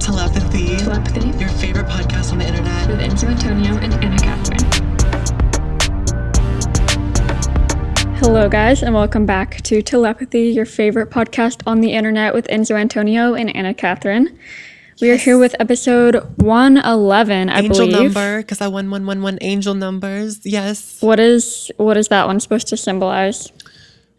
Telepathy. Telepathy. Your favorite podcast on the internet. With Enzo Antonio and Anna Catherine. Hello, guys, and welcome back to Telepathy, your favorite podcast on the internet with Enzo Antonio and Anna Catherine. We are here with episode 111, I believe. Angel number, because I 1111 angel numbers. Yes. What is that one supposed to symbolize?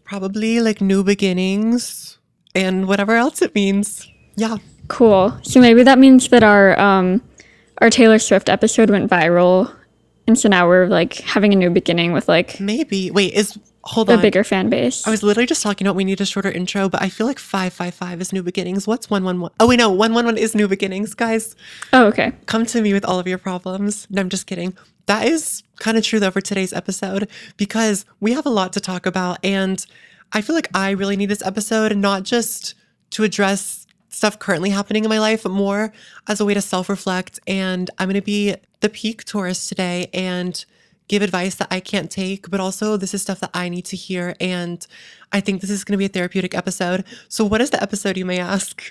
Probably like new beginnings and whatever else it means. Yeah. Cool. So maybe that means that our Taylor Swift episode went viral, and so now we're like having a new beginning with like maybe. Wait, hold a on. bigger fan base. I was literally just talking about we need a shorter intro, but I feel like 555 is new beginnings. What's 111? Oh, wait, no, 111 is new beginnings, guys. Oh, okay. Come to me with all of your problems. No, I'm just kidding. That is kind of true though for today's episode because we have a lot to talk about, and I feel like I really need this episode, not just to address stuff currently happening in my life, but more as a way to self-reflect. And I'm going to be the peak tourist today and give advice that I can't take, but also this is stuff that I need to hear. And I think this is going to be a therapeutic episode. So what is the episode, you may ask?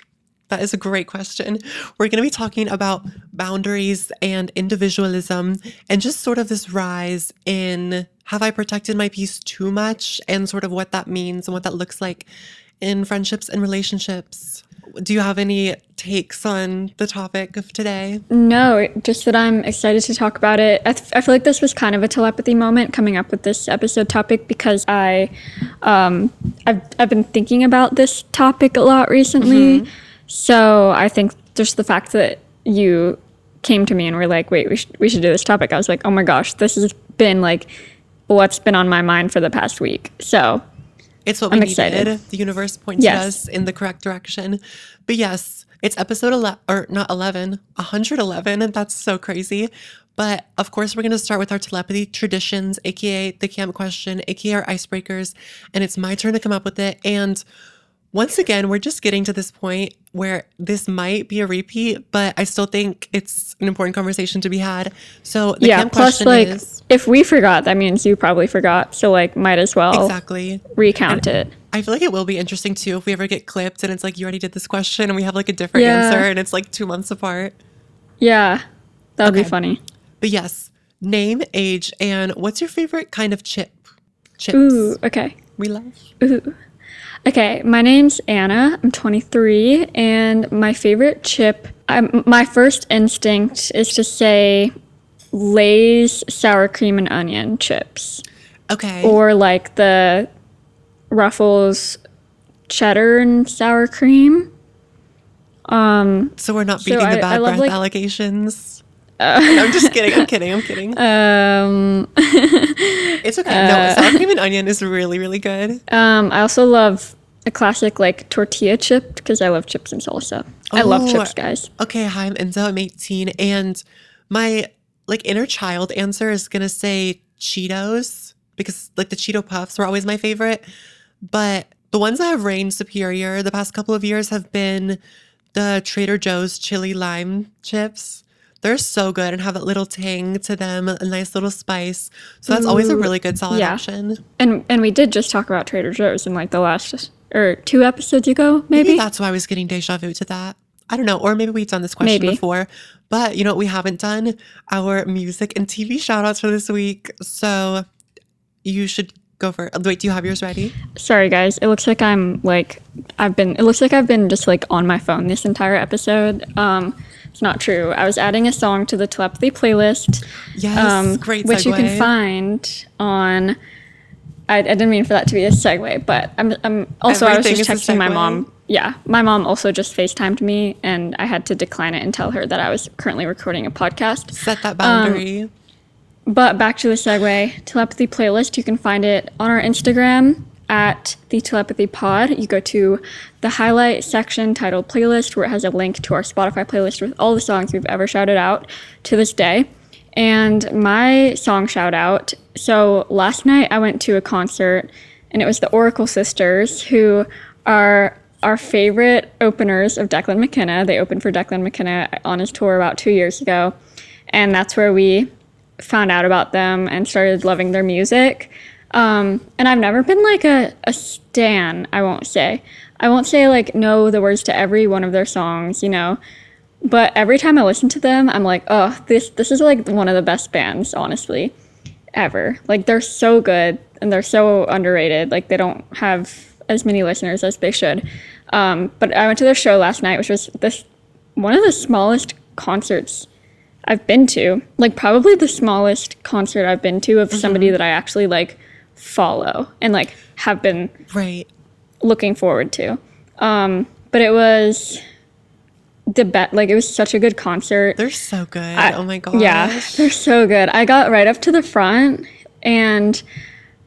That is a great question. We're going to be talking about boundaries and individualism and just sort of this rise in have I protected my peace too much and sort of what that means and what that looks like in friendships and relationships. Do you have any takes on the topic of today? No, just that I'm excited to talk about it. I feel like this was kind of a telepathy moment coming up with this episode topic because I've been thinking about this topic a lot recently. Mm-hmm. So I think just the fact that you came to me and were like, wait, we should do this topic. I was like, oh my gosh, this has been like what's been on my mind for the past week. So it's what we needed. Excited. The universe pointed us in the correct direction. But yes, it's episode 111. And that's so crazy. But of course, we're going to start with our telepathy traditions, aka the camp question, aka our icebreakers. And it's my turn to come up with it. And once again, we're just getting to this point where this might be a repeat, but I still think it's an important conversation to be had. So the camp question is, if we forgot, that means you probably forgot. So like, might as well recount it. I feel like it will be interesting too if we ever get clipped and it's like you already did this question and we have like a different answer and it's like 2 months apart. Yeah, that would be funny. But yes, name, age, and what's your favorite kind of chips? Ooh, okay. We love. Ooh. Okay, my name's Anna. I'm 23, and my favorite chip, my first instinct is to say Lay's sour cream and onion chips. Okay. Or like the Ruffles cheddar and sour cream. So we're not beating the bad breath allegations. No, I'm just kidding. I'm kidding. It's okay. No, sour cream and onion is really, really good. I also love a classic like tortilla chip because I love chips and salsa. I love chips, guys. Okay, hi, I'm Enzo. I'm 18, and my like inner child answer is gonna say Cheetos because like the Cheeto Puffs were always my favorite. But the ones that have reigned superior the past couple of years have been the Trader Joe's chili lime chips. They're so good and have that little tang to them, a nice little spice. So that's always a really good solid option. And we did just talk about Trader Joe's in like the last or 2 episodes ago, maybe that's why I was getting deja vu to that. I don't know. Or maybe we've done this question before. But you know what we haven't done? Our music and TV shout outs for this week. So you should go for it. Wait, do you have yours ready? Sorry, guys. It looks like I've been just like on my phone this entire episode. It's not true. I was adding a song to the Telepathy playlist. Yes, great segue. Which you can find on. I didn't mean for that to be a segue, but I'm also. I was just texting my mom. Yeah, my mom also just FaceTimed me, and I had to decline it and tell her that I was currently recording a podcast. Set that boundary. But back to the segue. Telepathy playlist. You can find it on our Instagram at the Telepathy Pod. You go to the highlight section titled playlist where it has a link to our Spotify playlist with all the songs we've ever shouted out to this day. And my song shout out. So last night I went to a concert and it was the Oracle Sisters, who are our favorite openers of Declan McKenna. They opened for Declan McKenna on his tour about 2 years ago. And that's where we found out about them and started loving their music. And I've never been like a stan, I won't say like know the words to every one of their songs, you know, But every time I listen to them, I'm like, oh, this is like one of the best bands, honestly, ever. Like they're so good and they're so underrated. Like they don't have as many listeners as they should. But I went to their show last night, which was one of the smallest concerts I've been to. Like probably the smallest concert I've been to of somebody that I actually like follow and like have been Right. looking forward to. But it was it was such a good concert. They're so good. Oh my gosh. Yeah, they're so good. I got right up to the front and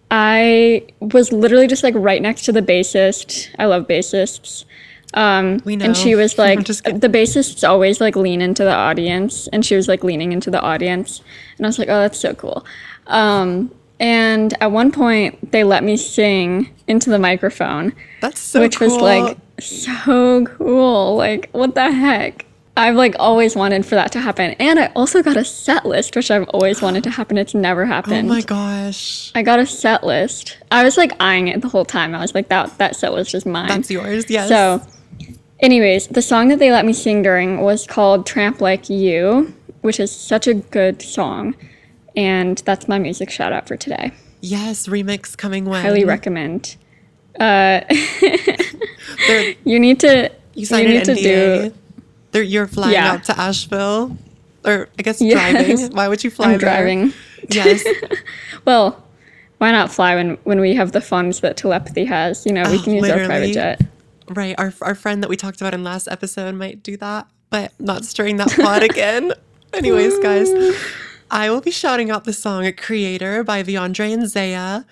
I was literally just like right next to the bassist. I love bassists. We know. And she was I'm like, just kidding. the bassists always like lean into the audience, and she was like leaning into the audience. And I was like, oh, that's so cool. And at one point, they let me sing into the microphone, That's so which cool. was like so cool. Like, what the heck? I've like always wanted for that to happen. And I also got a set list, which I've always wanted to happen. It's never Oh happened. my gosh. I got a set list. I was like eyeing it the whole time. I was like, that set list is mine. That's yours. Yes. So, anyways, the song that they let me sing during was called Tramp Like You, which is such a good song. And that's my music shout out for today. Yes, remix coming when? Highly recommend. They're- You need to You signed need an to NDA. You're flying Yeah. out to Asheville. Or I guess Yes. driving. Why would you fly I'm there? driving. Yes. Well, why not fly when we have the funds that telepathy has? You know, we Oh, can use our literally. private jet. Right. Our friend that we talked about in last episode might do that, but not stirring that pot again. Anyways, guys, I will be shouting out the song Creator by Viandre and Zaya.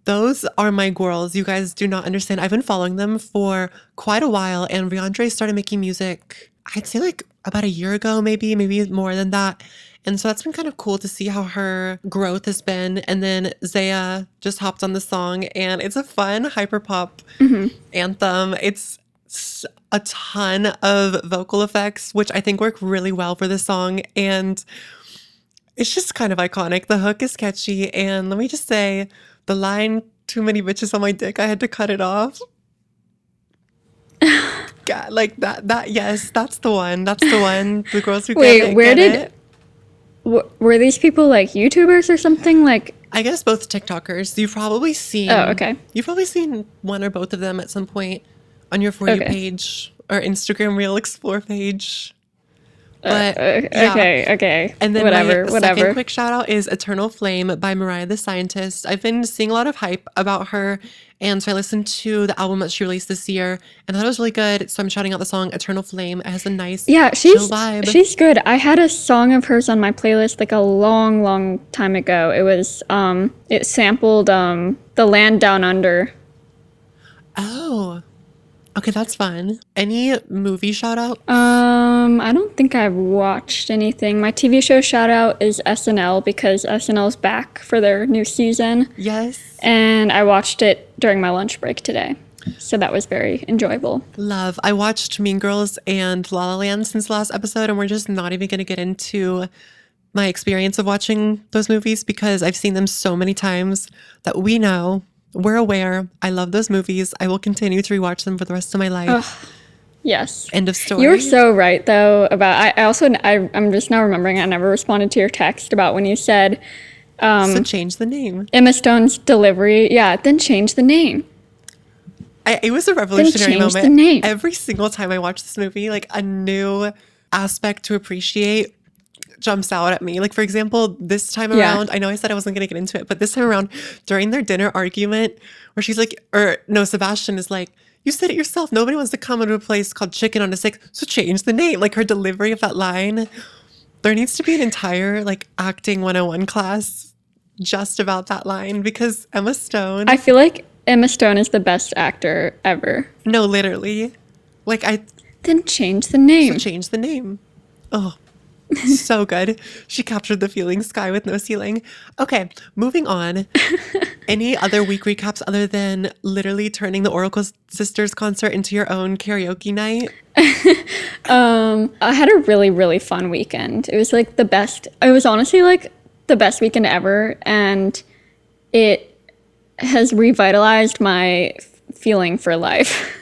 Those are my girls. You guys do not understand. I've been following them for quite a while, and Viandre started making music, I'd say like about a year ago, maybe more than that. And so that's been kind of cool to see how her growth has been. And then Zaya just hopped on the song, and it's a fun hyper pop anthem. It's a ton of vocal effects, which I think work really well for the song. And it's just kind of iconic. The hook is catchy. And let me just say, the line, too many bitches on my dick, I had to cut it off. God, like that, yes, that's the one. That's the one. The girls who Wait, get it, where get did- it. Were these people like YouTubers or something? Like, I guess both TikTokers. You've probably seen. Oh, okay. You've probably seen one or both of them at some point on your For You Okay. page or Instagram Reel Explore page. But okay. And then whatever. my second quick shout out is Eternal Flame by Mariah the Scientist. I've been seeing a lot of hype about her, and so I listened to the album that she released this year, and I thought it was really good. So I'm shouting out the song Eternal Flame. It has a nice Yeah, chill vibe. she's good. I had a song of hers on my playlist like a long time ago. It was it sampled The Land Down Under. Oh, okay, that's fun. Any movie shout out? I don't think I've watched anything. My TV show shout out is SNL because SNL's back for their new season, Yes. and I watched it during my lunch break today. So that was very enjoyable. Love. I watched Mean Girls and La La Land since the last episode, and we're just not even going to get into my experience of watching those movies because I've seen them so many times that we're aware. I love those movies. I will continue to rewatch them for the rest of my life. Yes. End of story. You were so right, though, about... I'm just now remembering I never responded to your text about when you said So change the name. Emma Stone's delivery. Yeah, then change the name. It was a revolutionary change the moment. name. Every single time I watch this movie, like a new aspect to appreciate jumps out at me. Like, for example, this time Yeah. around, I know I said I wasn't going to get into it, but this time around, during their dinner argument, where she's like, Sebastian is like, you said it yourself. Nobody wants to come into a place called Chicken on a Stick, so change the name. Like, her delivery of that line, there needs to be an entire, like, acting 101 class just about that line because Emma Stone, I feel like Emma Stone is the best actor ever. no, literally, like, I Then change the name. changed the name. Oh, so good. She captured the feeling sky with no ceiling. Okay, moving on. Any other week recaps other than literally turning the Oracle Sisters concert into your own karaoke night? I had a really, really fun weekend. It was like the best. It was honestly like the best weekend ever. And it has revitalized my feeling for life.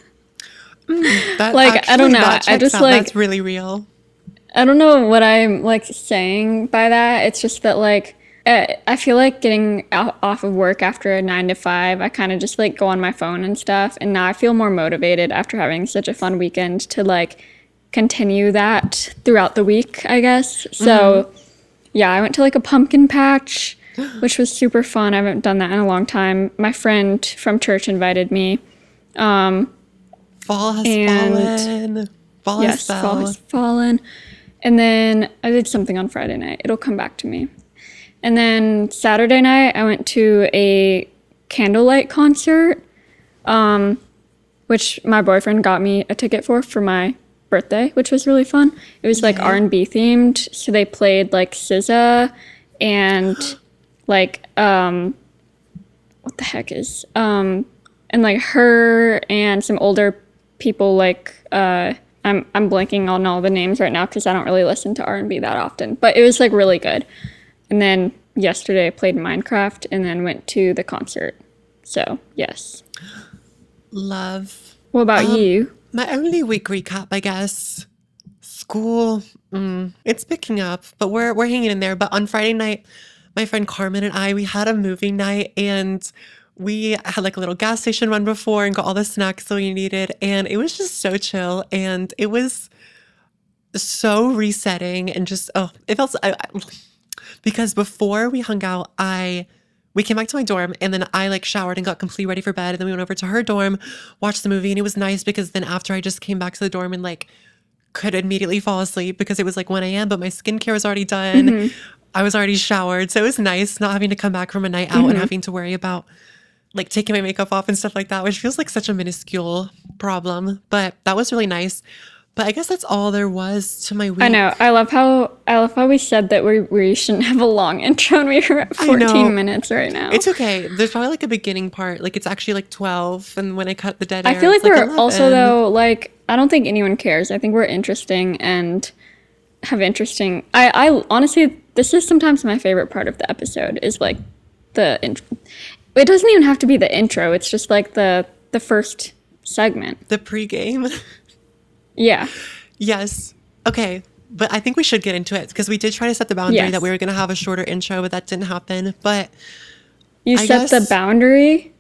That Like, I don't know. that I checks just, out. like- That's really real. I don't know what I'm like saying by that. It's just that like I feel like getting off of work after a 9 to 5, I kind of just like go on my phone and stuff. And now I feel more motivated after having such a fun weekend to like continue that throughout the week, I guess. So yeah, I went to like a pumpkin patch, which was super fun. I haven't done that in a long time. My friend from church invited me. Fall has And- fallen. Fall Yes, has fall fell. has fallen. And then I did something on Friday night. It'll come back to me. And then Saturday night, I went to a candlelight concert, which my boyfriend got me a ticket for my birthday, which was really fun. It was like Yay. R&B themed, so they played like SZA and like what the heck is and like her and some older people like I'm blanking on all the names right now because I don't really listen to R&B that often, but it was like really good. And then yesterday I played Minecraft and then went to the concert. So yes. Love. What about you? My only week recap, I guess. School, it's picking up, but we're hanging in there. But on Friday night, my friend Carmen and I, we had a movie night, and we had like a little gas station run before and got all the snacks that we needed, and it was just so chill, and it was so resetting, and just it felt because before we hung out, we came back to my dorm, and then I like showered and got completely ready for bed, and then we went over to her dorm, watched the movie, and it was nice because then after I just came back to the dorm and like could immediately fall asleep because it was like 1 a.m., but my skincare was already done. I was already showered, so it was nice not having to come back from a night out and having to worry about like taking my makeup off and stuff like that, which feels like such a minuscule problem, but that was really nice. But I guess that's all there was to my week. I know. I love how we said that we shouldn't have a long intro and we were at I know. 14 minutes right now. It's okay. There's probably like a beginning part. Like it's actually like 12, and when I cut the dead air, I feel like it's we're 11. also though like I don't think anyone cares. I think we're interesting and have interesting. I honestly, this is sometimes my favorite part of the episode is like the intro. It doesn't even have to be the intro. It's just like the first segment. the pregame. Yeah. Yes. Okay. But I think we should get into it because we did try to set the boundary Yes. that we were going to have a shorter intro, but that didn't happen. But You I set the guess- boundary,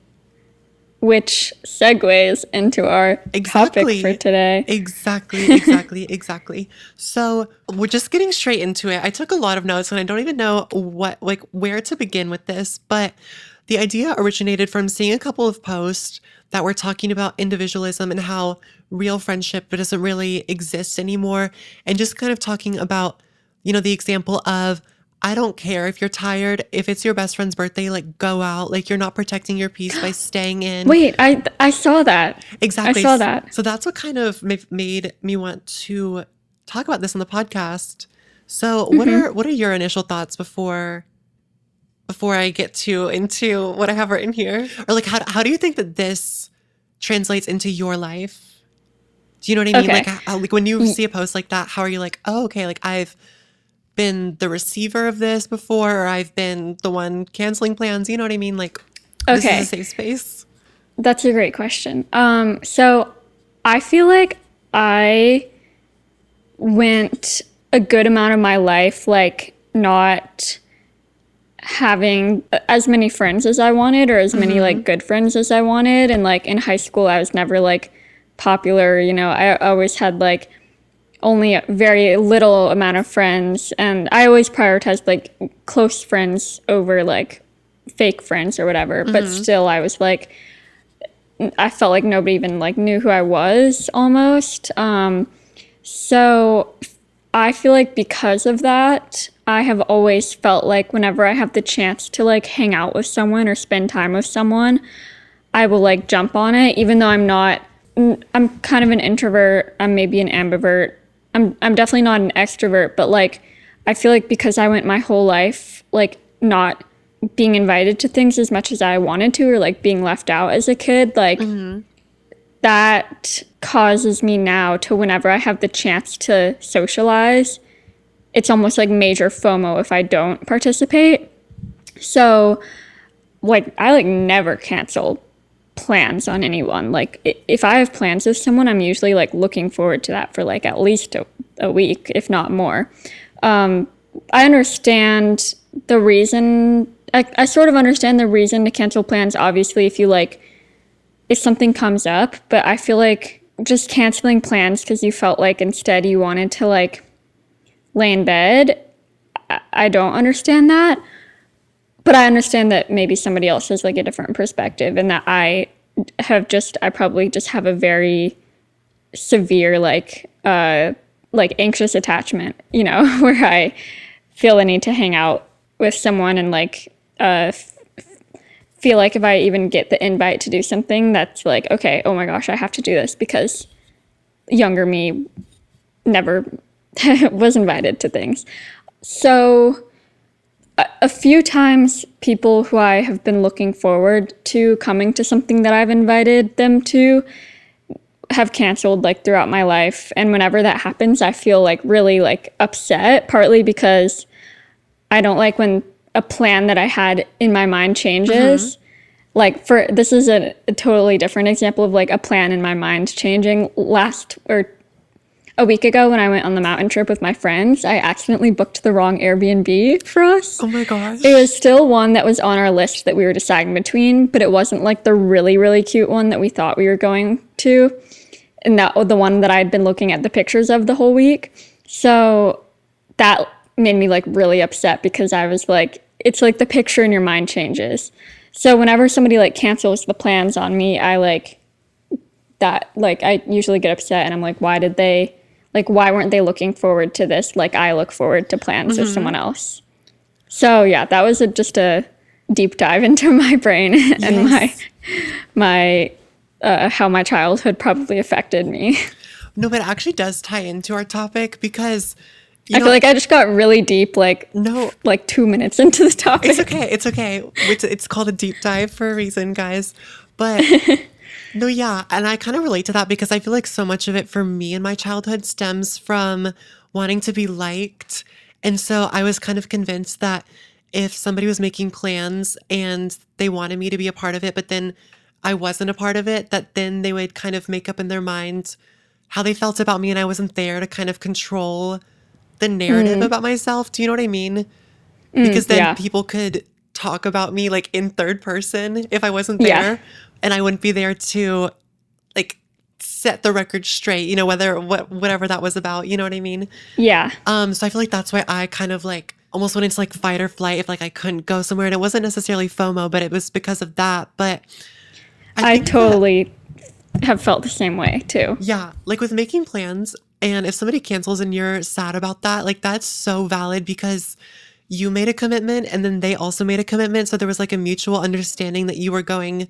which segues into our Exactly. topic for today. Exactly. So we're just getting straight into it. I took a lot of notes and I don't even know where to begin with this, but the idea originated from seeing a couple of posts that were talking about individualism and how real friendship doesn't really exist anymore. And just kind of talking about, the example of, I don't care if you're tired. If it's your best friend's birthday, like go out. Like you're not protecting your peace by staying in. Wait, I saw that. Exactly. I saw that. So that's what kind of made me want to talk about this on the podcast. So what are your initial thoughts before I get into what I have written here? Or like how do you think that this translates into your life? Do you know what I mean? Okay. Like when you see a post like that, how are you like, oh, okay, like I've been the receiver of this before, or I've been the one canceling plans. You know what I mean? Like, this Okay. is a safe space. That's a great question. So I feel like I went a good amount of my life like not having as many friends as I wanted or as many like good friends as I wanted. And like in high school, I was never like popular. I always had like only a very little amount of friends, and I always prioritized like close friends over like fake friends or whatever. But still, I was like, I felt like nobody even like knew who I was almost. So I feel like because of that, I have always felt like whenever I have the chance to like hang out with someone or spend time with someone, I will like jump on it, even though I'm kind of an introvert. I'm maybe an ambivert. I'm definitely not an extrovert, but like I feel like because I went my whole life like not being invited to things as much as I wanted to, or like being left out as a kid, like that causes me now to whenever I have the chance to socialize, it's almost like major FOMO if I don't participate. So like I like never cancel plans on anyone. Like if I have plans with someone, I'm usually like looking forward to that for like at least a a week, if not more. I understand the reason. I sort of understand the reason to cancel plans. Obviously, if something comes up, but I feel like just canceling plans because you felt like instead you wanted to like lay in bed. I don't understand that, but I understand that maybe somebody else has like a different perspective, and that I probably just have a very severe like anxious attachment, where I feel the need to hang out with someone and like feel like if I even get the invite to do something, that's like, okay, oh my gosh, I have to do this because younger me never was invited to things. So a few times people who I have been looking forward to coming to something that I've invited them to have canceled like throughout my life. And whenever that happens, I feel like really like upset, partly because I don't like when a plan that I had in my mind changes. Like this is a totally different example of like a plan in my mind changing. A week ago when I went on the mountain trip with my friends, I accidentally booked the wrong Airbnb for us. Oh my gosh. It was still one that was on our list that we were deciding between, but it wasn't like the really, really cute one that we thought we were going to. And that was the one that I'd been looking at the pictures of the whole week. So that made me like really upset because I was like, it's like the picture in your mind changes. So whenever somebody like cancels the plans on me, I usually get upset and I'm like, why weren't they looking forward to this? Like I look forward to plans of someone else. So yeah, that was just a deep dive into my brain and my how my childhood probably affected me. No, but it actually does tie into our topic because I feel like I just got really deep, like 2 minutes into the topic. It's okay. It's okay. It's called a deep dive for a reason, guys. But no, yeah. And I kind of relate to that because I feel like so much of it for me in my childhood stems from wanting to be liked. And so I was kind of convinced that if somebody was making plans and they wanted me to be a part of it, but then I wasn't a part of it, that then they would kind of make up in their mind how they felt about me and I wasn't there to kind of control the narrative about myself. Do you know what I mean? Because then people could talk about me like in third person if I wasn't there, and I wouldn't be there to like set the record straight, whatever that was about, you know what I mean? Yeah. So I feel like that's why I kind of like almost went into like fight or flight if like I couldn't go somewhere, and it wasn't necessarily FOMO, but it was because of that. But I totally have felt the same way too. Yeah, like with making plans, and if somebody cancels and you're sad about that, like that's so valid because you made a commitment and then they also made a commitment. So there was like a mutual understanding that you were going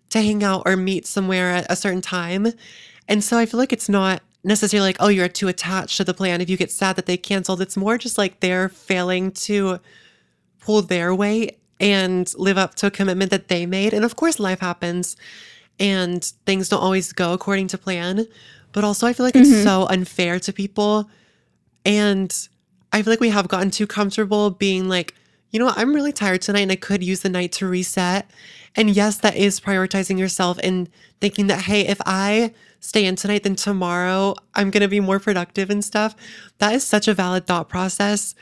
to hang out or meet somewhere at a certain time. And so I feel like it's not necessarily like, oh, you're too attached to the plan if you get sad that they canceled. It's more just like they're failing to pull their weight and live up to a commitment that they made. And of course, life happens and things don't always go according to plan. But also I feel like it's so unfair to people. And I feel like we have gotten too comfortable being like, you know what, I'm really tired tonight and I could use the night to reset. And yes, that is prioritizing yourself and thinking that, hey, if I stay in tonight, then tomorrow I'm going to be more productive and stuff. That is such a valid thought process.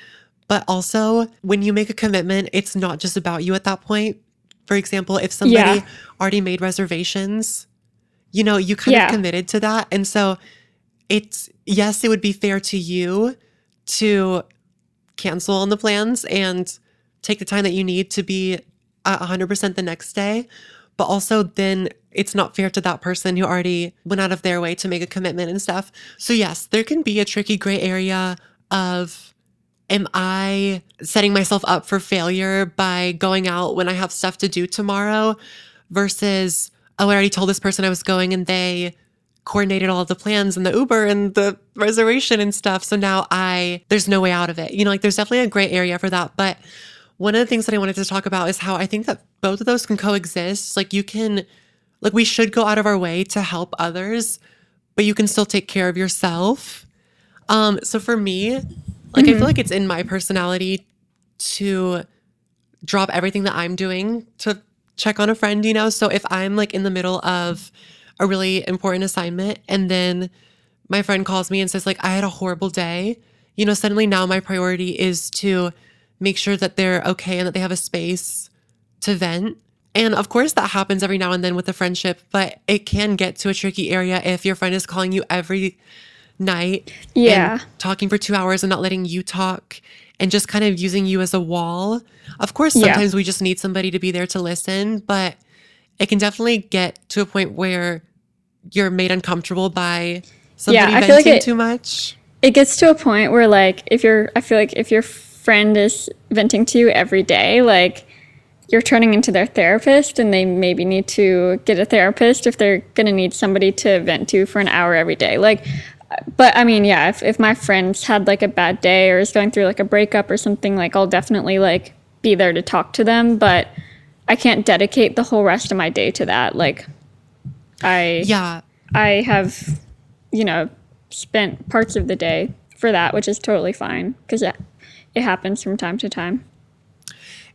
But also when you make a commitment, it's not just about you at that point. For example, if somebody already made reservations, you kind of committed to that. And so yes, it would be fair to you to cancel on the plans and take the time that you need to be 100% the next day. But also then it's not fair to that person who already went out of their way to make a commitment and stuff. So yes, there can be a tricky gray area of, am I setting myself up for failure by going out when I have stuff to do tomorrow versus, oh, I already told this person I was going and they coordinated all of the plans and the Uber and the reservation and stuff. So now there's no way out of it. Like there's definitely a gray area for that. But one of the things that I wanted to talk about is how I think that both of those can coexist. Like we should go out of our way to help others, but you can still take care of yourself. So for me, like I feel like it's in my personality to drop everything that I'm doing to check on a friend, So if I'm like in the middle of a really important assignment and then my friend calls me and says like, I had a horrible day, suddenly now my priority is to make sure that they're okay and that they have a space to vent. And of course that happens every now and then with a friendship, but it can get to a tricky area if your friend is calling you every night Yeah. and talking for 2 hours and not letting you talk and just kind of using you as a wall. Of course, Yeah. sometimes we just need somebody to be there to listen, but it can definitely get to a point where you're made uncomfortable by somebody I feel like venting too much. it gets to a point where like I feel like if your friend is venting to you every day, like you're turning into their therapist, and they maybe need to get a therapist if they're going to need somebody to vent to for an hour every day. Like, but I mean, yeah, if my friend's had like a bad day or is going through like a breakup or something, like I'll definitely like be there to talk to them, but I can't dedicate the whole rest of my day to that. Like Yeah. I have, spent parts of the day for that, which is totally fine because it happens from time to time.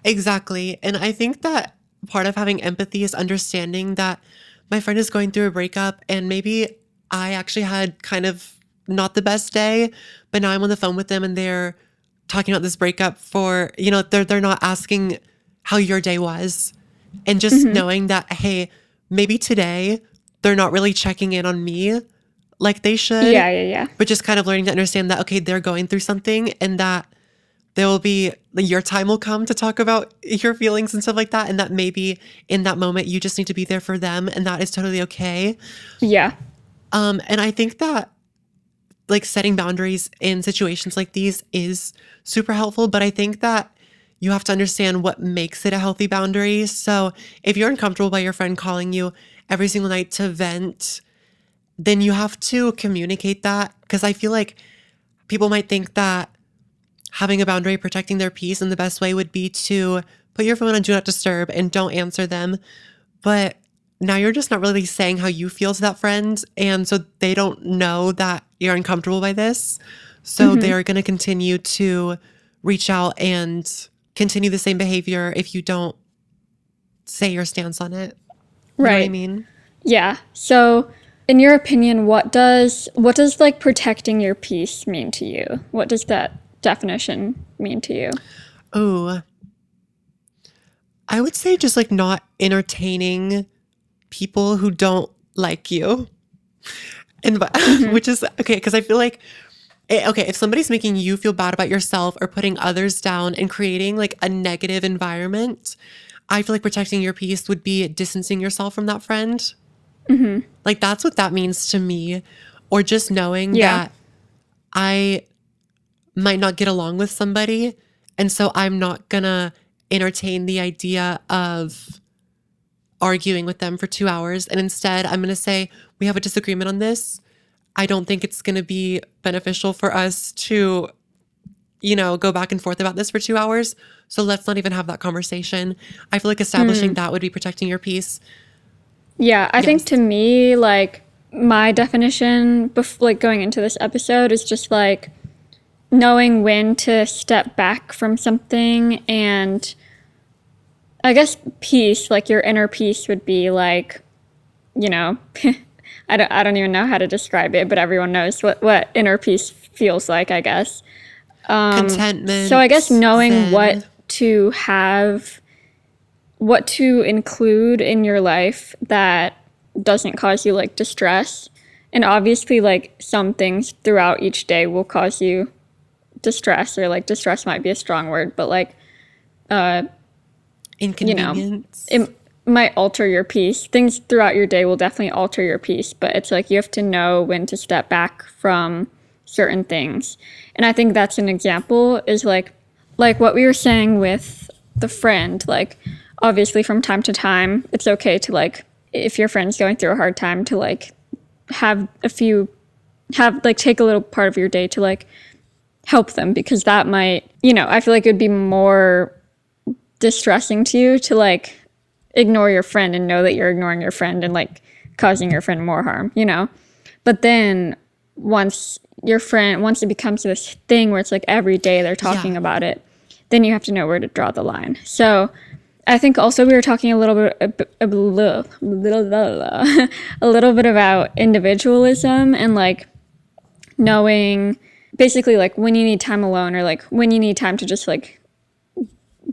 Exactly. And I think that part of having empathy is understanding that my friend is going through a breakup and maybe I actually had kind of not the best day, but now I'm on the phone with them and they're talking about this breakup for, they're not asking how your day was. And just knowing that, hey, maybe today they're not really checking in on me like they should. Yeah. But just kind of learning to understand that, okay, they're going through something and that there will be, your time will come to talk about your feelings and stuff like that. And that maybe in that moment, you just need to be there for them. And that is totally okay. Yeah. And I think that like setting boundaries in situations like these is super helpful. But I think that you have to understand what makes it a healthy boundary. So if you're uncomfortable by your friend calling you every single night to vent, then you have to communicate that. Because I feel like people might think that having a boundary, protecting their peace, and the best way would be to put your phone on Do Not Disturb and don't answer them. But now you're just not really saying how you feel to that friend. And so they don't know that you're uncomfortable by this. So they're going to continue to reach out and continue the same behavior if you don't say your stance on it. You know what I Right. mean? Yeah. So, in your opinion, what does like protecting your peace mean to you? What does that definition mean to you? Oh, I would say just like not entertaining people who don't like you. And which is okay, because I feel like okay, if somebody's making you feel bad about yourself or putting others down and creating like a negative environment, I feel like protecting your peace would be distancing yourself from that friend. Like that's what that means to me. Or just knowing Yeah. that I might not get along with somebody. And so I'm not gonna entertain the idea of arguing with them for 2 hours. And instead, I'm gonna say, we have a disagreement on this. I don't think it's gonna be beneficial for us to, go back and forth about this for 2 hours. So let's not even have that conversation. I feel like establishing that would be protecting your peace. Yeah, I think Yes. to me, like my definition, like going into this episode, is just like knowing when to step back from something, and I guess peace, like your inner peace, would be like, I don't even know how to describe it, but everyone knows what inner peace feels like, I guess. Contentment. So I guess knowing zen. what to include in your life that doesn't cause you like distress. And obviously like some things throughout each day will cause you distress, or like distress might be a strong word, but like Inconvenience. it might alter your peace. Things throughout your day will definitely alter your peace, but it's like you have to know when to step back from certain things. And I think that's an example is like what we were saying with the friend, like obviously from time to time it's okay to like, if your friend's going through a hard time, to like take a little part of your day to like help them, because that might, I feel like it would be more distressing to you to like ignore your friend and know that you're ignoring your friend and like causing your friend more harm, But then once it becomes this thing where it's like every day they're talking Yeah. about it, then you have to know where to draw the line. So I think also we were talking a little bit about individualism and like knowing basically like when you need time alone or like when you need time to just like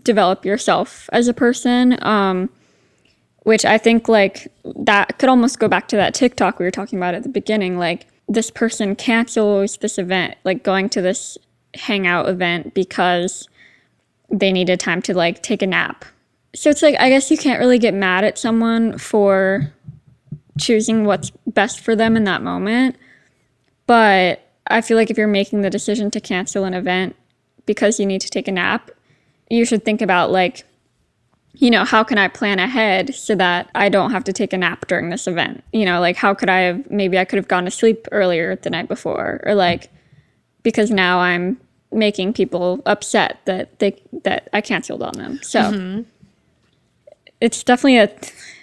develop yourself as a person. Which I think like that could almost go back to that TikTok we were talking about at the beginning. Like this person cancels this event, like going to this hangout event because they needed time to like take a nap. So it's like, I guess you can't really get mad at someone for choosing what's best for them in that moment. But I feel like if you're making the decision to cancel an event because you need to take a nap, you should think about like, you know, how can I plan ahead so that I don't have to take a nap during this event? You know, like how could I have, maybe I could have gone to sleep earlier the night before, or like, because now I'm making people upset that I canceled on them. So it's definitely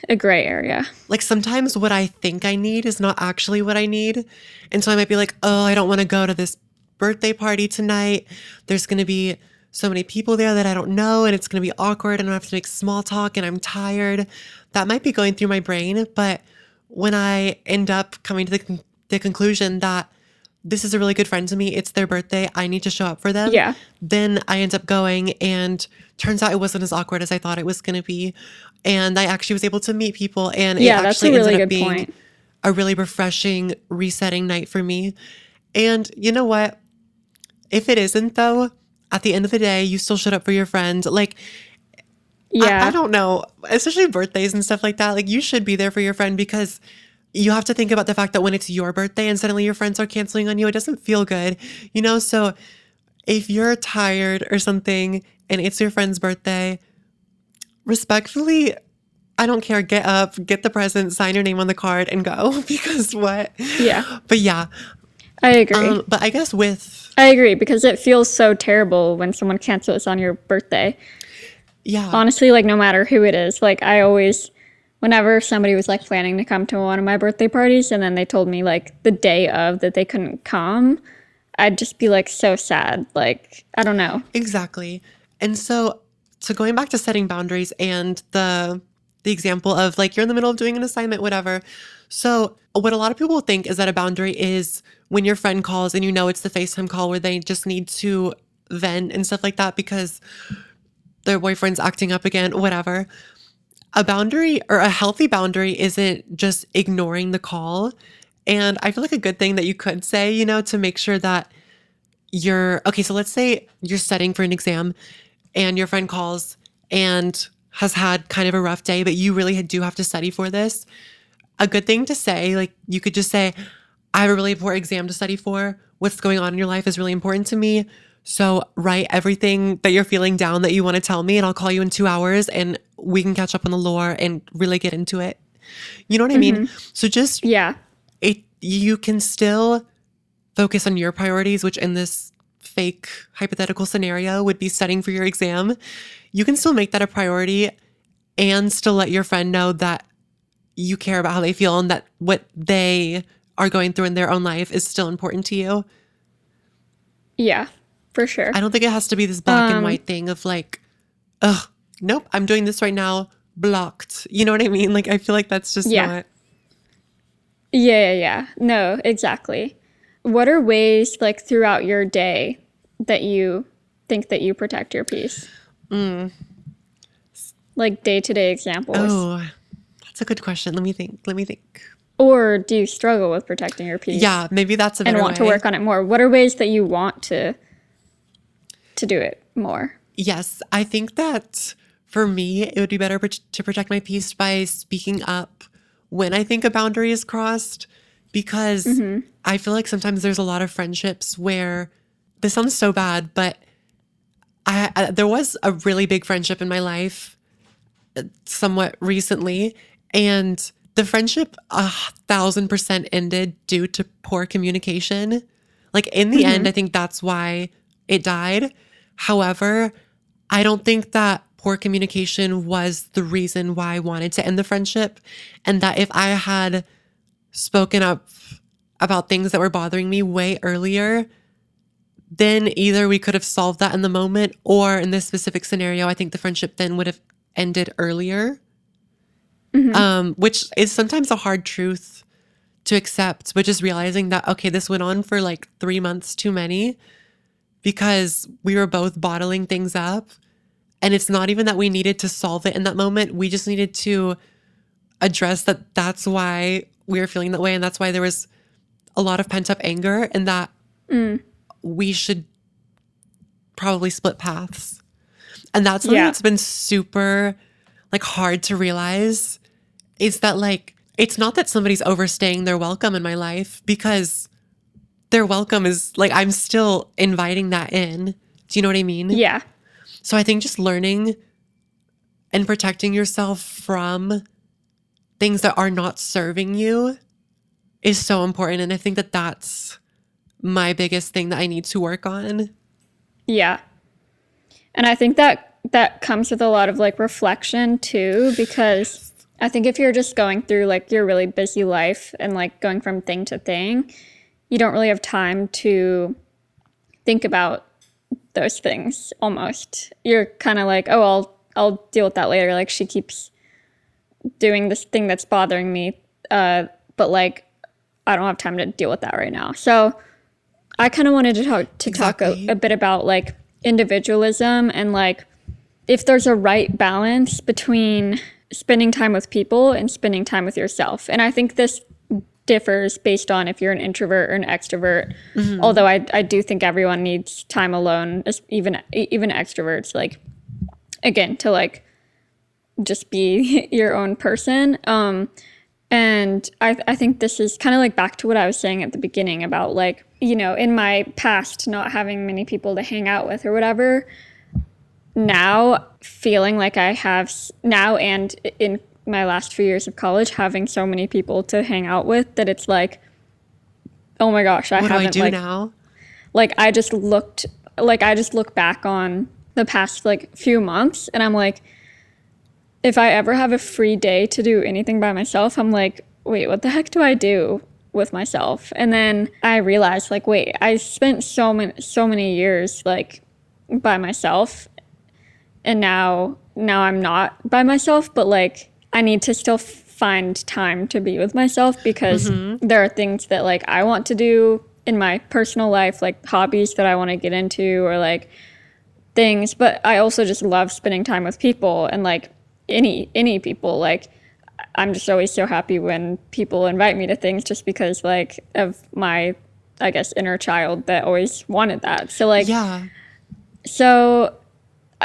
a gray area. Like sometimes what I think I need is not actually what I need. And so I might be like, oh, I don't want to go to this birthday party tonight. There's going to be so many people there that I don't know, and it's going to be awkward, and I have to make small talk, and I'm tired. That might be going through my brain. But when I end up coming to the conclusion that this is a really good friend to me, it's their birthday, I need to show up for them. Yeah. Then I end up going, and turns out it wasn't as awkward as I thought it was going to be. And I actually was able to meet people, and it Yeah, that's a actually really ended up good being point. a really refreshing, resetting night for me. And you know what? If it isn't, though, at the end of the day, you still showed up for your friend. Like, Yeah. I don't know, especially birthdays and stuff like that. Like, you should be there for your friend because you have to think about the fact that when it's your birthday and suddenly your friends are canceling on you, it doesn't feel good, you know? So if you're tired or something and it's your friend's birthday, respectfully, I don't care. Get up, get the present, sign your name on the card and go because what? Yeah. But yeah. I agree. But I guess with, I agree because it feels so terrible when someone cancels on your birthday. yeah. Honestly, like no matter who it is, like I always, whenever somebody was like planning to come to one of my birthday parties and then they told me like the day of that they couldn't come, I'd just be like so sad. Like, I don't know. Exactly. And so going back to setting boundaries and the example of like you're in the middle of doing an assignment, whatever. So what a lot of people think is that a boundary is when your friend calls and you know it's the FaceTime call where they just need to vent and stuff like that because their boyfriend's acting up again, whatever. A boundary or a healthy boundary isn't just ignoring the call. And I feel like a good thing that you could say, you know, to make sure that okay, so let's say you're studying for an exam and your friend calls and has had kind of a rough day, but you really do have to study for this. A good thing to say, like you could just say, I have a really important exam to study for. What's going on in your life is really important to me. So write everything that you're feeling down that you want to tell me, and I'll call you in 2 hours and we can catch up on the lore and really get into it. You know what I mean? So just, Yeah. you can still focus on your priorities, which in this fake hypothetical scenario would be studying for your exam. You can still make that a priority and still let your friend know that you care about how they feel and that what they are going through in their own life is still important to you. Yeah, for sure. I don't think it has to be this black and white thing of like, ugh, nope, I'm doing this right now, blocked. You know what I mean? Like, I feel like that's just not. Yeah. No, exactly. What are ways like throughout your day that you think that you protect your peace? Like day-to-day examples. Oh, that's a good question. Let me think. Or do you struggle with protecting your peace? Yeah, maybe that's a better and want to way. work on it more? What are ways that you want to do it more? Yes, I think that for me, it would be better to protect my peace by speaking up when I think a boundary is crossed, because I feel like sometimes there's a lot of friendships where this sounds so bad, but there was a really big friendship in my life somewhat recently, and the friendship 1,000% ended due to poor communication. Like in the end, I think that's why it died. However, I don't think that poor communication was the reason why I wanted to end the friendship. And that if I had spoken up about things that were bothering me way earlier, then either we could have solved that in the moment, or in this specific scenario, I think the friendship then would have ended earlier. Which is sometimes a hard truth to accept, but just realizing that, okay, this went on for like 3 months too many because we were both bottling things up. And it's not even that we needed to solve it in that moment. We just needed to address that that's why we were feeling that way. And that's why there was a lot of pent up anger and that we should probably split paths. And that's something that's been super like hard to realize is that like, it's not that somebody's overstaying their welcome in my life because their welcome is like, I'm still inviting that in. Do you know what I mean? Yeah. So I think just learning and protecting yourself from things that are not serving you is so important. And I think that that's my biggest thing that I need to work on. Yeah. And I think that comes with a lot of like reflection too, because I think if you're just going through like your really busy life and like going from thing to thing, you don't really have time to think about those things almost. You're kind of like, oh, I'll deal with that later. Like she keeps doing this thing that's bothering me. But like, I don't have time to deal with that right now. So I kind of wanted to talk a bit about like individualism and like if there's a right balance between spending time with people and spending time with yourself. And I think this differs based on if you're an introvert or an extrovert. Although I do think everyone needs time alone, even extroverts, like again, to like just be your own person. And I think this is kind of like back to what I was saying at the beginning about like, you know, in my past, not having many people to hang out with or whatever. Now feeling like I have now and in my last few years of college, having so many people to hang out with that it's like, oh my gosh, what do I do now? Like I just look back on the past like few months and I'm like, if I ever have a free day to do anything by myself, I'm like, wait, what the heck do I do with myself? And then I realized like, wait, I spent so many years like by myself and now I'm not by myself, but like I need to still find time to be with myself because there are things that like I want to do in my personal life, like hobbies that I want to get into or like things, but I also just love spending time with people and like any people. Like I'm just always so happy when people invite me to things just because like of my, I guess, inner child that always wanted that. So like, yeah. So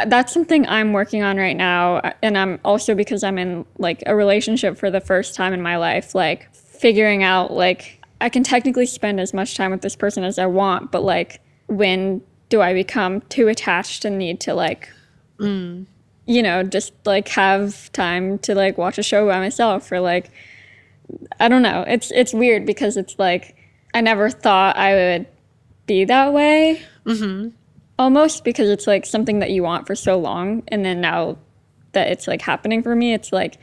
that's something I'm working on right now. And I'm also, because I'm in like a relationship for the first time in my life, like figuring out like I can technically spend as much time with this person as I want, but like when do I become too attached and need to like, you know, just like have time to like watch a show by myself or like, I don't know. It's weird because it's like, I never thought I would be that way. Almost because it's like something that you want for so long. And then now that it's like happening for me, it's like,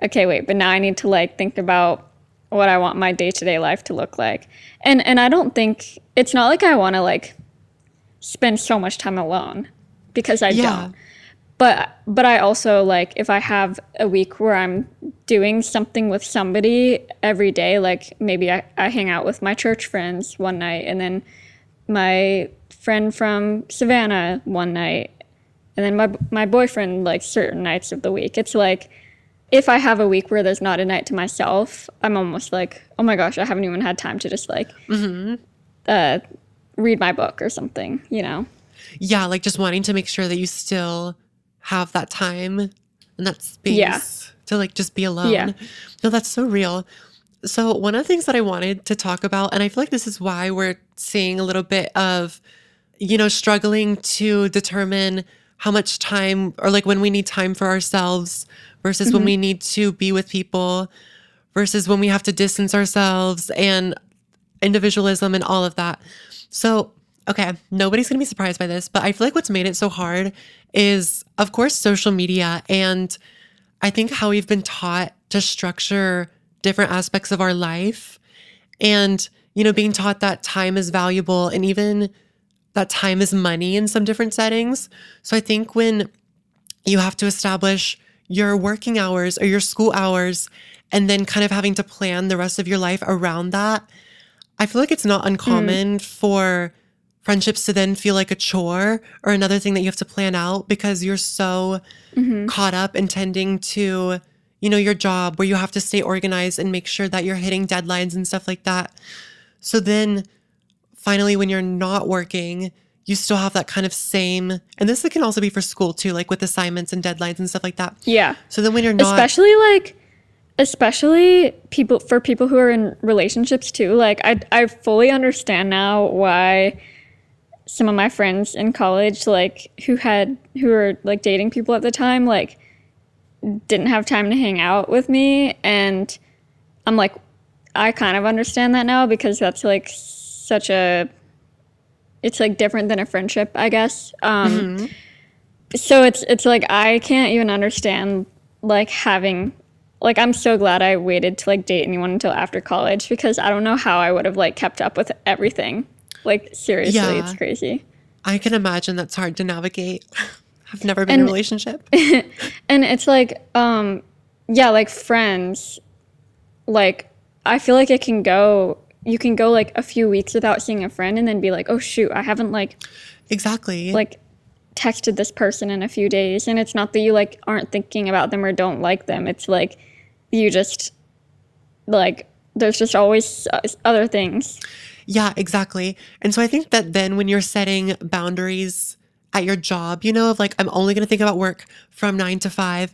okay, wait, but now I need to like think about what I want my day-to-day life to look like. And I don't think, it's not like I want to like spend so much time alone because I don't. But I also like if I have a week where I'm doing something with somebody every day, like maybe I hang out with my church friends one night and then my friend from Savannah one night and then my boyfriend like certain nights of the week. It's like if I have a week where there's not a night to myself, I'm almost like, oh my gosh, I haven't even had time to just like read my book or something, you know? Yeah, like just wanting to make sure that you still have that time and that space to like just be alone. Yeah. No, that's so real. So one of the things that I wanted to talk about, and I feel like this is why we're seeing a little bit of, you know, struggling to determine how much time or like when we need time for ourselves versus when we need to be with people versus when we have to distance ourselves and individualism and all of that. So, okay, nobody's going to be surprised by this, but I feel like what's made it so hard is, of course, social media. And I think how we've been taught to structure different aspects of our life and, you know, being taught that time is valuable and even that time is money in some different settings. So I think when you have to establish your working hours or your school hours and then kind of having to plan the rest of your life around that, I feel like it's not uncommon for friendships to then feel like a chore or another thing that you have to plan out because you're so caught up in tending to, your job where you have to stay organized and make sure that you're hitting deadlines and stuff like that. So then finally, when you're not working, you still have that kind of same, and this can also be for school too, like with assignments and deadlines and stuff like that. Yeah. So then when you're not, especially people who are in relationships too, like I fully understand now why some of my friends in college, like who were like dating people at the time, like didn't have time to hang out with me. And I'm like, I kind of understand that now because that's like it's like different than a friendship, I guess. So it's like, I can't even understand like having, like, I'm so glad I waited to like date anyone until after college because I don't know how I would have like kept up with everything. Like, seriously, It's crazy. I can imagine that's hard to navigate. I've never been in a relationship. And it's like, like friends, like, I feel like you can go like a few weeks without seeing a friend and then be like, oh shoot, I haven't exactly like texted this person in a few days. And it's not that you like aren't thinking about them or don't like them. It's like, you just like, there's just always other things. Yeah, exactly. And so I think that then when you're setting boundaries at your job, of like, I'm only going to think about work from 9 to 5,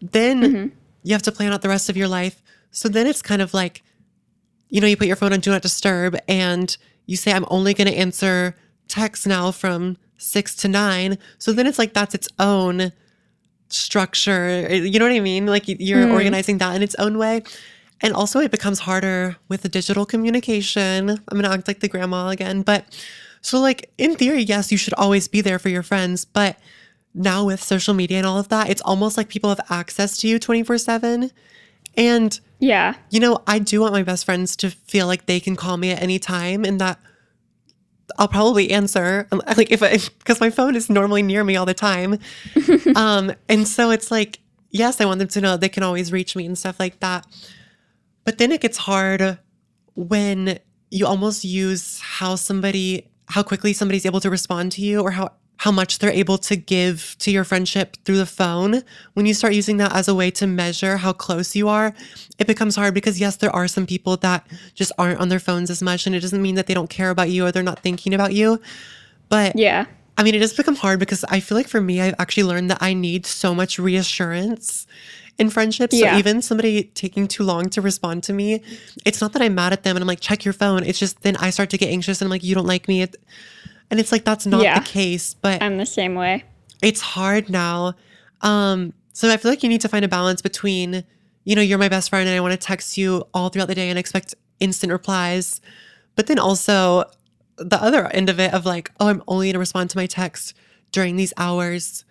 then you have to plan out the rest of your life. So then it's kind of like, you put your phone on Do Not Disturb and you say, I'm only going to answer texts now from 6 to 9. So then it's like, that's its own structure. You know what I mean? Like you're organizing that in its own way. And also it becomes harder with the digital communication. I'm going to act like the grandma again. But so like in theory, yes, you should always be there for your friends. But now with social media and all of that, it's almost like people have access to you 24/7. And yeah, I do want my best friends to feel like they can call me at any time and that I'll probably answer, like because my phone is normally near me all the time. And so it's like, yes, I want them to know they can always reach me and stuff like that. But then it gets hard when you almost use how quickly somebody's able to respond to you or how much they're able to give to your friendship through the phone. When you start using that as a way to measure how close you are, it becomes hard because yes, there are some people that just aren't on their phones as much. And it doesn't mean that they don't care about you or they're not thinking about you. But yeah, I mean, it does become hard because I feel like for me, I've actually learned that I need so much reassurance in friendships. Yeah. So even somebody taking too long to respond to me, it's not that I'm mad at them and I'm like, check your phone. It's just then I start to get anxious and I'm like, you don't like me. And it's like, that's not the case, but I'm the same way. It's hard now. So I feel like you need to find a balance between, you're my best friend and I want to text you all throughout the day and expect instant replies. But then also the other end of it of like, oh, I'm only going to respond to my text during these hours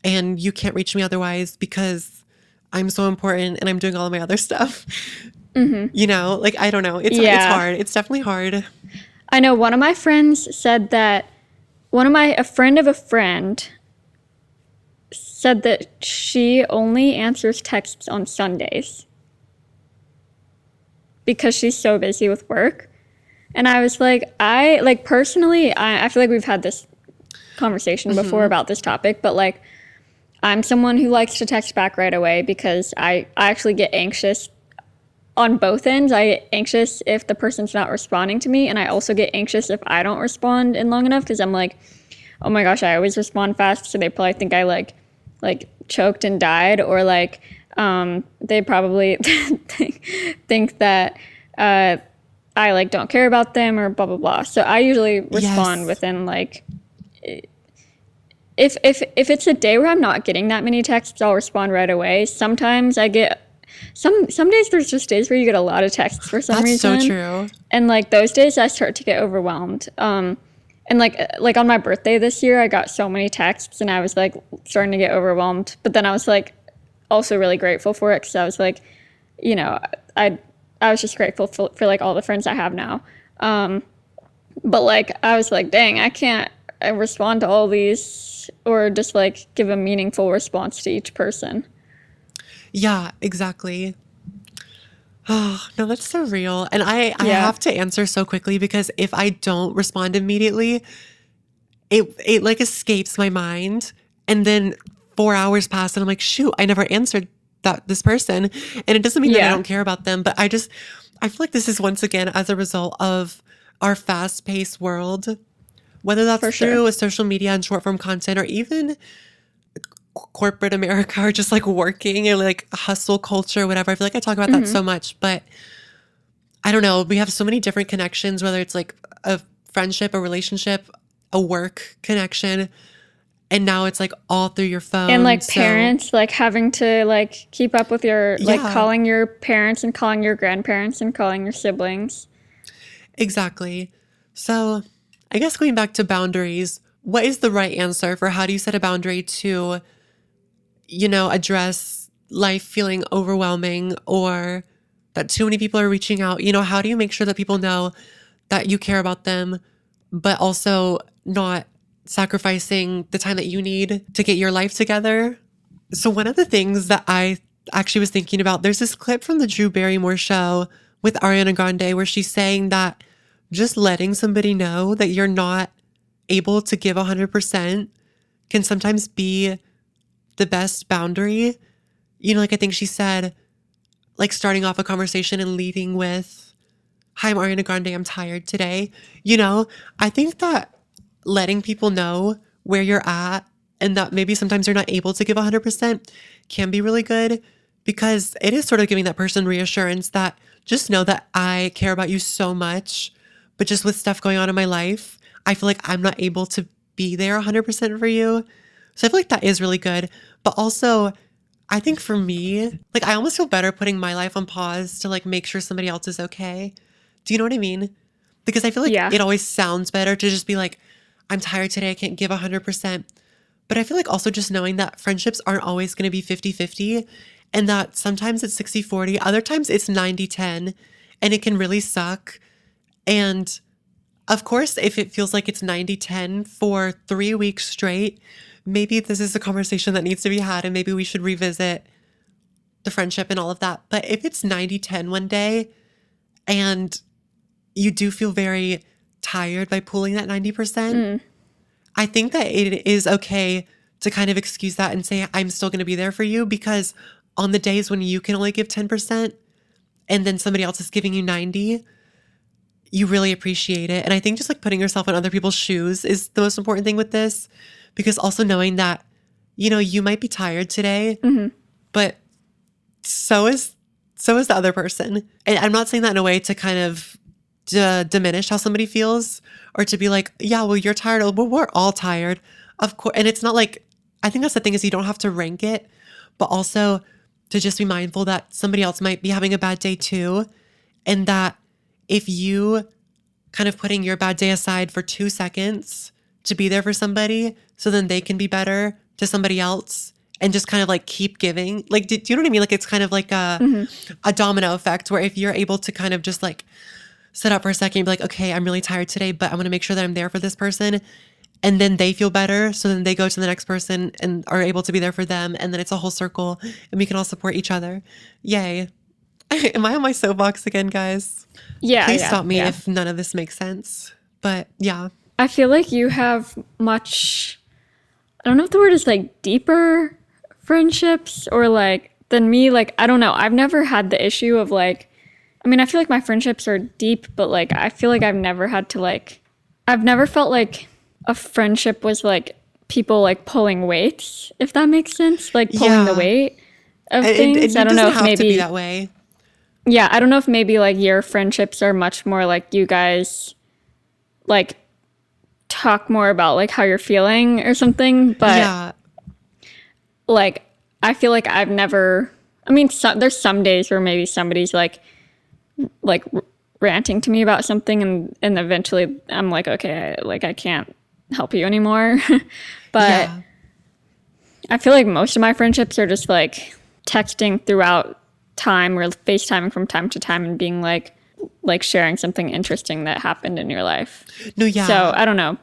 and you can't reach me otherwise because I'm so important and I'm doing all of my other stuff. Like, I don't know. It's hard. It's definitely hard. I know one of my friends said that a friend of a friend said that she only answers texts on Sundays because she's so busy with work. And I was like, personally, I feel like we've had this conversation before about this topic, but like, I'm someone who likes to text back right away because I actually get anxious on both ends. I get anxious if the person's not responding to me, and I also get anxious if I don't respond in long enough because I'm like, oh my gosh, I always respond fast, so they probably think I like choked and died, or like they probably think that I like don't care about them or blah blah blah. So I usually respond within like, if it's a day where I'm not getting that many texts, I'll respond right away. Sometimes I get some days, there's just days where you get a lot of texts for some reason. That's so true. And like those days I start to get overwhelmed. And like on my birthday this year, I got so many texts and I was like starting to get overwhelmed. But then I was like also really grateful for it because I was like, I was just grateful for like all the friends I have now. But like I was like, dang, I can't respond to all these or just like give a meaningful response to each person. Yeah, exactly. Oh, no, that's so real. And I Yeah. have to answer so quickly because if I don't respond immediately, it like escapes my mind. And then 4 hours pass and I'm like, shoot, I never answered this person. And it doesn't mean that I Yeah. don't care about them, but I feel like this is once again as a result of our fast paced world, whether that's For sure. through a social media and short form content or even corporate America or just like working or like hustle culture, whatever. I feel like I talk about that so much, but I don't know. We have so many different connections, whether it's like a friendship, a relationship, a work connection. And now it's like all through your phone. And like So, parents, like having to like keep up with your, like Yeah. calling your parents and calling your grandparents and calling your siblings. exactly. So I guess going back to boundaries, what is the right answer for how do you set a boundary to, address life feeling overwhelming or that too many people are reaching out? How do you make sure that people know that you care about them, but also not sacrificing the time that you need to get your life together? So, one of the things that I actually was thinking about, there's this clip from the Drew Barrymore show with Ariana Grande where she's saying that just letting somebody know that you're not able to give 100% can sometimes be the best boundary. Like I think she said, like starting off a conversation and leading with, "Hi, I'm Ariana Grande. I'm tired today." I think that letting people know where you're at and that maybe sometimes you're not able to give 100% can be really good because it is sort of giving that person reassurance that just know that I care about you so much, but just with stuff going on in my life, I feel like I'm not able to be there 100% for you. So I feel like that is really good. But also, I think for me, like I almost feel better putting my life on pause to like make sure somebody else is okay. Do you know what I mean? Because I feel like Yeah. it always sounds better to just be like, "I'm tired today. I can't give 100%." But I feel like also just knowing that friendships aren't always going to be 50-50 and that sometimes it's 60-40, other times it's 90-10, and it can really suck. And of course, if it feels like it's 90-10 for 3 weeks straight, maybe this is a conversation that needs to be had and maybe we should revisit the friendship and all of that. But if it's 90-10 one day and you do feel very tired by pulling that 90%, I think that it is okay to kind of excuse that and say, "I'm still going to be there for you," because on the days when you can only give 10% and then somebody else is giving you 90, you really appreciate it. And I think just like putting yourself in other people's shoes is the most important thing with this, because also knowing that, you might be tired today, but so is the other person. And I'm not saying that in a way to kind of diminish how somebody feels or to be like, "Yeah, well, you're tired." Well, we're all tired, of course. And it's not like, I think that's the thing is you don't have to rank it, but also to just be mindful that somebody else might be having a bad day too. And that if you kind of putting your bad day aside for 2 seconds to be there for somebody so then they can be better to somebody else and just kind of like keep giving. Like, do you know what I mean? Like it's kind of like a domino effect where if you're able to kind of just like sit up for a second and be like, "Okay, I'm really tired today, but I'm going to make sure that I'm there for this person." And then they feel better. So then they go to the next person and are able to be there for them. And then it's a whole circle and we can all support each other. Yay. Am I on my soapbox again, guys? Yeah. Please yeah, stop me yeah. if none of this makes sense. But yeah. I feel like you have much, I don't know if the word is like deeper friendships or like than me. Like, I don't know. I've never had the issue of like, I mean, I feel like my friendships are deep, but like, I feel like I've never had to like, I've never felt like a friendship was like people like pulling weights, if that makes sense. Like pulling the Yeah. weight of It things. I don't know doesn't if have to be maybe, that way. yeah, I don't know if maybe like your friendships are much more like you guys like talk more about like how you're feeling or something, but Yeah. like I feel like I've never, I mean, there's some days where maybe somebody's like ranting to me about something and eventually I'm like, okay, I can't help you anymore. But Yeah. I feel like most of my friendships are just like texting throughout time or FaceTiming from time to time and being like sharing something interesting that happened in your life. No, yeah. So I don't know.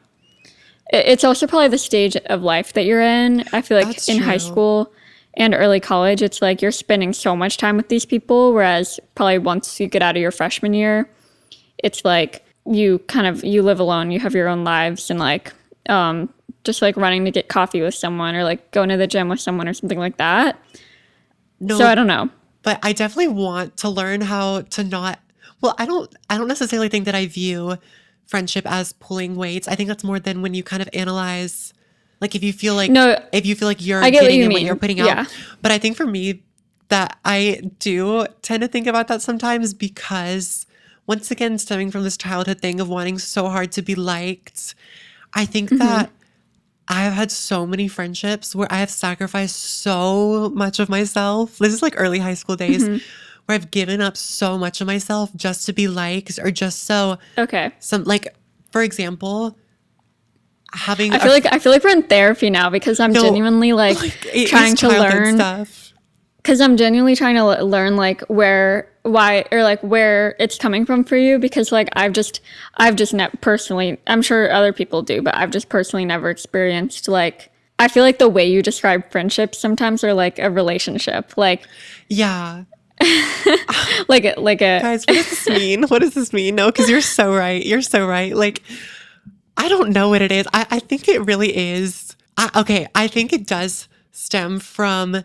It's also probably the stage of life that you're in. I feel like That's in high true. school and early college, it's like you're spending so much time with these people, whereas probably once you get out of your freshman year, it's like you live alone, you have your own lives, and like just like running to get coffee with someone or like going to the gym with someone or something like that. No, So I don't know. but I definitely want to learn how to not. Well, I don't necessarily think that I view friendship as pulling weights. I think that's more than when you kind of analyze, like if you feel like No, you're I get what getting you in what mean. you're putting out. Yeah. But I think for me that I do tend to think about that sometimes because once again, stemming from this childhood thing of wanting so hard to be liked, I think that I have had so many friendships where I have sacrificed so much of myself. This is like early high school days where I've given up so much of myself just to be liked or just so Okay. some like, for example, having I feel like we're in therapy now because I'm No, genuinely like it trying is to childhood learn. stuff. Because I'm genuinely trying to learn like why or like where it's coming from for you, because like I've just personally, I'm sure other people do, but I've just personally never experienced like, I feel like the way you describe friendships sometimes are like a relationship, like Yeah. like a Guys, what does this mean? What does this mean? No, because you're so right. You're so right. Like, I don't know what it is. I think it really is. I think it does stem from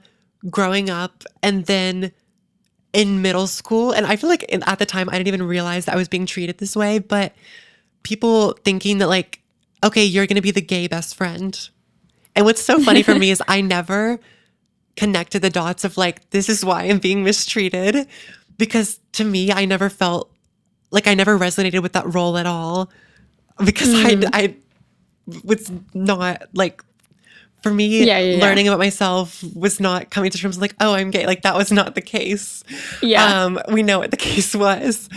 growing up and then in middle school. And I feel like at the time, I didn't even realize that I was being treated this way. But people thinking that, like, okay, you're going to be the gay best friend. And what's so funny for me is I never connected the dots of, like, this is why I'm being mistreated. Because to me, I never felt like I never resonated with that role at all. Because I was not like, for me, Yeah. learning about myself was not coming to terms like, oh, I'm gay. Like that was not the case. Yeah. We know what the case was.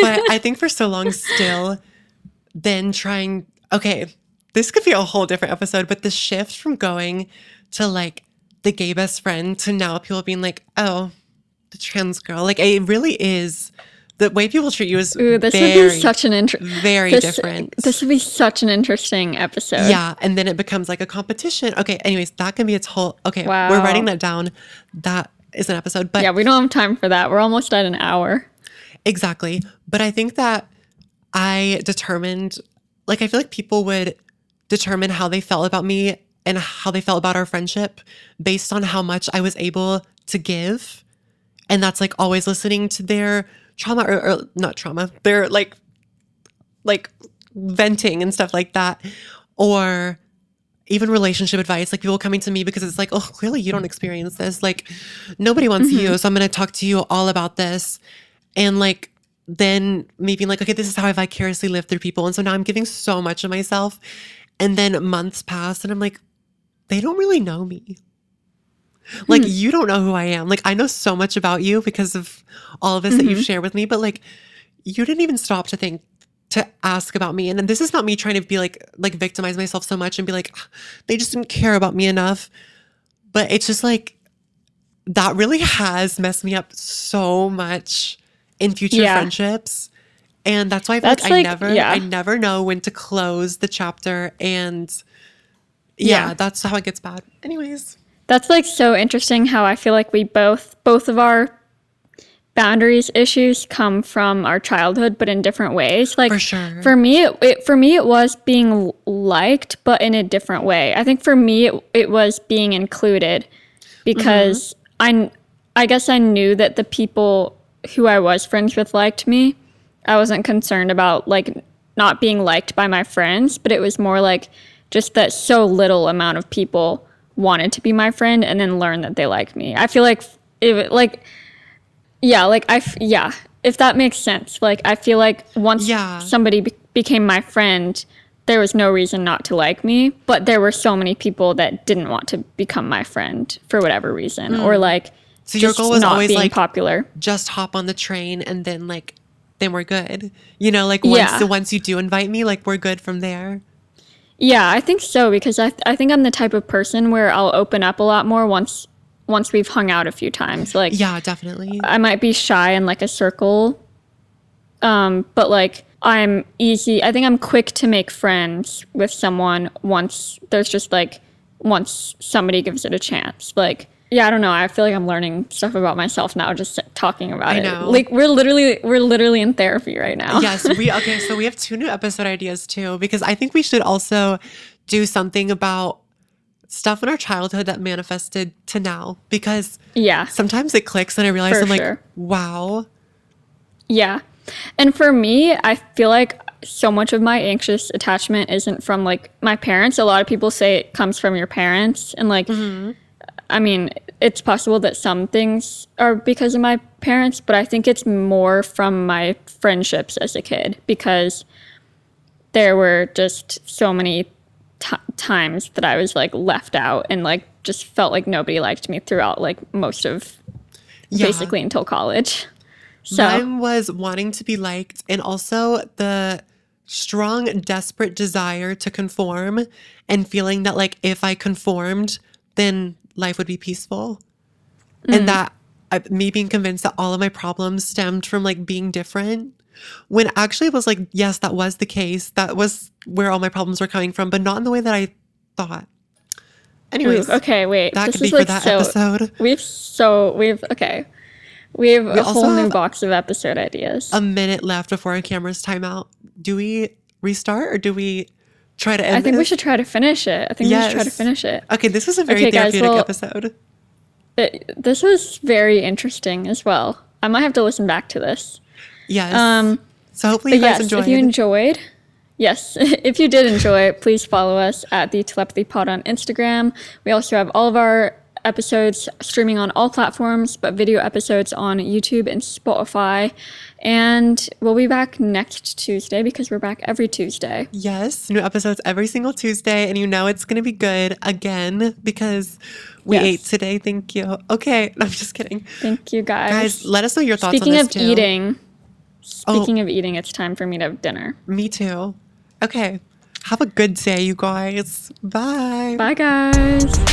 But I think for so long still, then trying, okay, this could be a whole different episode, but the shift from going to like the gay best friend to now people being like, oh, the trans girl. Like it really is. The way people treat you is Ooh, this would very, be such an very different. This would be such an interesting episode. Yeah, and then it becomes like a competition. Okay, anyways, that can be its whole. Okay, Wow. we're writing that down. That is an episode, but Yeah, we don't have time for that. We're almost at an hour. exactly. But I think that I determined, like, I feel like people would determine how they felt about me and how they felt about our friendship based on how much I was able to give, and that's like always listening to their trauma or not trauma, their like venting and stuff like that, or even relationship advice, like people coming to me because it's like, oh, clearly you don't experience this. Like nobody wants you, so I'm going to talk to you all about this. And like, then me being like, okay, this is how I vicariously live through people. And so now I'm giving so much of myself. And then months pass and I'm like, they don't really know me. Like, you don't know who I am. Like, I know so much about you because of all of this that you've shared with me, but like, you didn't even stop to think to ask about me. And this is not me trying to be like victimize myself so much and be like, they just didn't care about me enough. But it's just like, that really has messed me up so much in future Yeah. friendships. And that's why I feel That's like, like- I never know when to close the chapter. And yeah, that's how it gets bad. Anyways. That's like so interesting how I feel like we both of our boundaries issues come from our childhood, but in different ways. Like For sure. for me, it was being liked, but in a different way. I think for me, it was being included because I guess I knew that the people who I was friends with liked me. I wasn't concerned about like not being liked by my friends, but it was more like just that so little amount of people wanted to be my friend and then learn that they liked me. I feel like if that makes sense. Like I feel like once somebody became my friend, there was no reason not to like me, but there were so many people that didn't want to become my friend for whatever reason, or like So your goal was not always being like popular. just hop on the train and then we're good. You know, like Yeah. once you do invite me, like we're good from there. Yeah, I think so, because I think I'm the type of person where I'll open up a lot more once we've hung out a few times. Like Yeah, definitely. I might be shy in like a circle, but like I think I'm quick to make friends with someone once somebody gives it a chance. Like Yeah, I don't know. I feel like I'm learning stuff about myself now just talking about I it. know. Like we're literally in therapy right now. Yes, okay, so we have 2 new episode ideas too, because I think we should also do something about stuff in our childhood that manifested to now, because Yeah. sometimes it clicks and I realize For I'm like, sure. wow. Yeah. And for me, I feel like so much of my anxious attachment isn't from like my parents. A lot of people say it comes from your parents. And like, I mean, it's possible that some things are because of my parents, but I think it's more from my friendships as a kid because there were just so many times that I was like left out and like just felt like nobody liked me throughout like most of Yeah. basically until college. So Mine was wanting to be liked, and also the strong, desperate desire to conform, and feeling that like if I conformed, then life would be peaceful. And that me being convinced that all of my problems stemmed from like being different, when actually it was like, yes, that was the case. That was where all my problems were coming from, but not in the way that I thought. Anyways, ooh, okay, wait. that This could be is for like that so episode. we have a also whole new have box of episode ideas. A minute left before our cameras time out. Do we restart or do we try to end I think we this? should try to finish it. I think we should try to Yes. finish it. Okay, this was a very Okay, guys, therapeutic well, episode. This was very interesting as well. I might have to listen back to this. Yes. So hopefully you But guys yes, enjoyed. if you enjoyed, yes, if you did enjoy, please follow us at the Telepathy Pod on Instagram. We also have all of our episodes streaming on all platforms, but video episodes on YouTube and Spotify. And we'll be back next Tuesday because we're back every Tuesday. Yes, new episodes every single Tuesday, and you know it's gonna be good again because we Yes. ate today. Thank you. Okay, no, I'm just kidding. Thank you, guys. Guys, let us know your thoughts Speaking on of this too. eating, Oh. speaking of eating, it's time for me to have dinner. Me too. Okay, have a good day, you guys. Bye. Bye, guys.